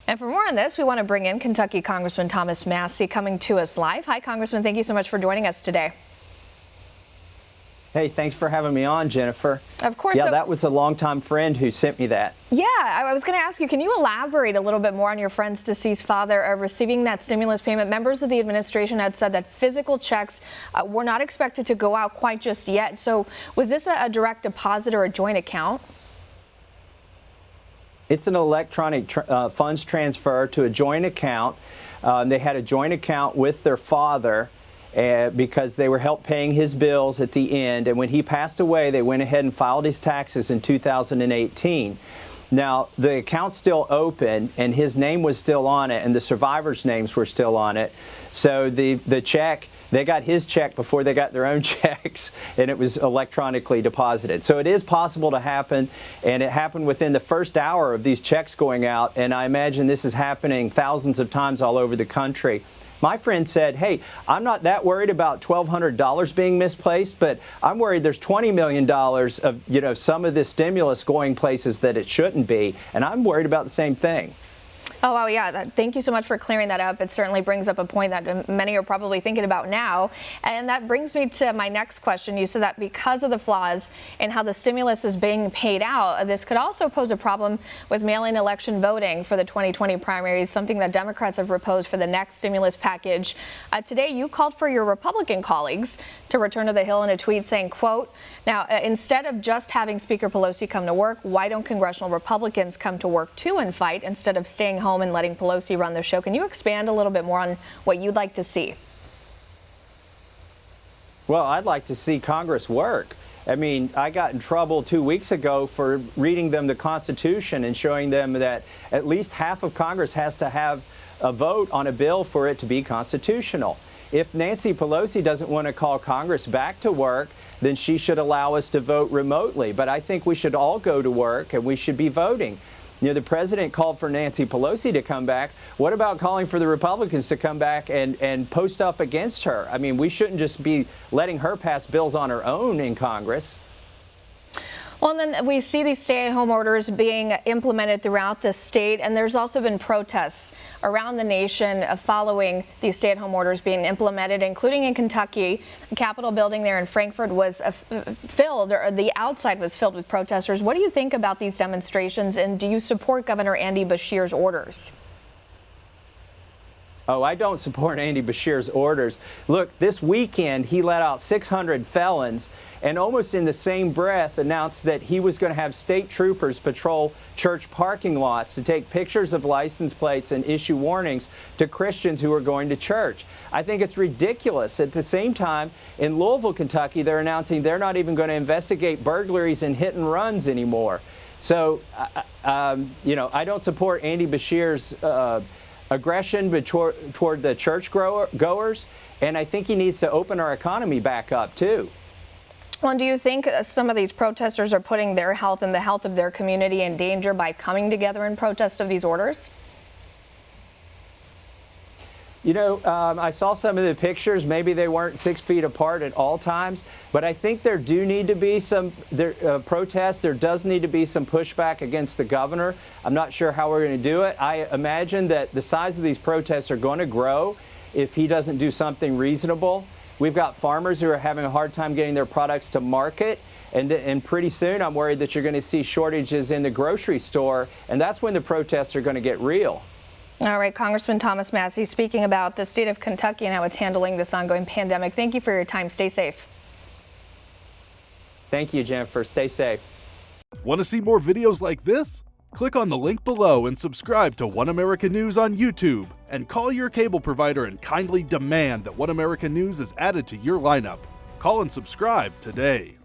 And for more on this, we want to bring in Kentucky Congressman Thomas Massie coming to us live. Hi, Congressman. Thank you so much for joining us today. Hey, thanks for having me on, Jennifer. Of course. Yeah, that was a longtime friend who sent me that. Yeah, I was going to ask you, can you elaborate a little bit more on your friend's deceased father receiving that stimulus payment? Members of the administration had said that physical checks were not expected to go out quite just yet. So was this a direct deposit or a joint account? It's an electronic funds transfer to a joint account. They had a joint account with their father because they were help paying his bills at the end. And when he passed away, they went ahead and filed his taxes in 2018. Now, the account's still open, and his name was still on it, and the survivors' names were still on it. So the check, they got his check before they got their own checks, and it was electronically deposited. So it is possible to happen, and it happened within the first hour of these checks going out, and I imagine this is happening thousands of times all over the country. My friend said, hey, I'm not that worried about $1,200 being misplaced, but I'm worried there's $20 million of, some of this stimulus going places that it shouldn't be, and I'm worried about the same thing. Oh, wow, yeah. Thank you so much for clearing that up. It certainly brings up a point that many are probably thinking about now. And that brings me to my next question. You said that because of the flaws in how the stimulus is being paid out, this could also pose a problem with mail-in election voting for the 2020 primaries, something that Democrats have proposed for the next stimulus package. Today, you called for your Republican colleagues to return to the Hill in a tweet saying, quote, now, instead of just having Speaker Pelosi come to work, why don't congressional Republicans come to work too and fight instead of staying home and letting Pelosi run the show? Can you expand a little bit more on what you'd like to see? Well, I'd like to see Congress work. I mean, I got in trouble 2 weeks ago for reading them the Constitution and showing them that at least half of Congress has to have a vote on a bill for it to be constitutional. If Nancy Pelosi doesn't want to call Congress back to work, then she should allow us to vote remotely. But I think we should all go to work and we should be voting. The president called for Nancy Pelosi to come back. What about calling for the Republicans to come back and post up against her? I mean, we shouldn't just be letting her pass bills on her own in Congress. Well, and then we see these stay-at-home orders being implemented throughout the state, and there's also been protests around the nation following these stay-at-home orders being implemented, including in Kentucky. The Capitol building there in Frankfort was filled, or the outside was filled with protesters. What do you think about these demonstrations, and do you support Governor Andy Beshear's orders? Oh, I don't support Andy Beshear's orders. Look, this weekend he let out 600 felons and almost in the same breath announced that he was going to have state troopers patrol church parking lots to take pictures of license plates and issue warnings to Christians who are going to church. I think it's ridiculous. At the same time, in Louisville, Kentucky, they're announcing they're not even going to investigate burglaries and hit and runs anymore. So, I don't support Andy Beshear's aggression toward the church goers, and I think he needs to open our economy back up too. Well, do you think some of these protesters are putting their health and the health of their community in danger by coming together in protest of these orders? I saw some of the pictures. Maybe they weren't 6 feet apart at all times, but I think there do need to be some protests. There does need to be some pushback against the governor. I'm not sure how we're going to do it. I imagine that the size of these protests are going to grow if he doesn't do something reasonable. We've got farmers who are having a hard time getting their products to market, and pretty soon I'm worried that you're going to see shortages in the grocery store, and that's when the protests are going to get real. All right, Congressman Thomas Massie speaking about the state of Kentucky and how it's handling this ongoing pandemic. Thank you for your time. Stay safe. Thank you, Jennifer. Stay safe. Want to see more videos like this? Click on the link below and subscribe to One America News on YouTube, and call your cable provider and kindly demand that One America News is added to your lineup. Call and subscribe today.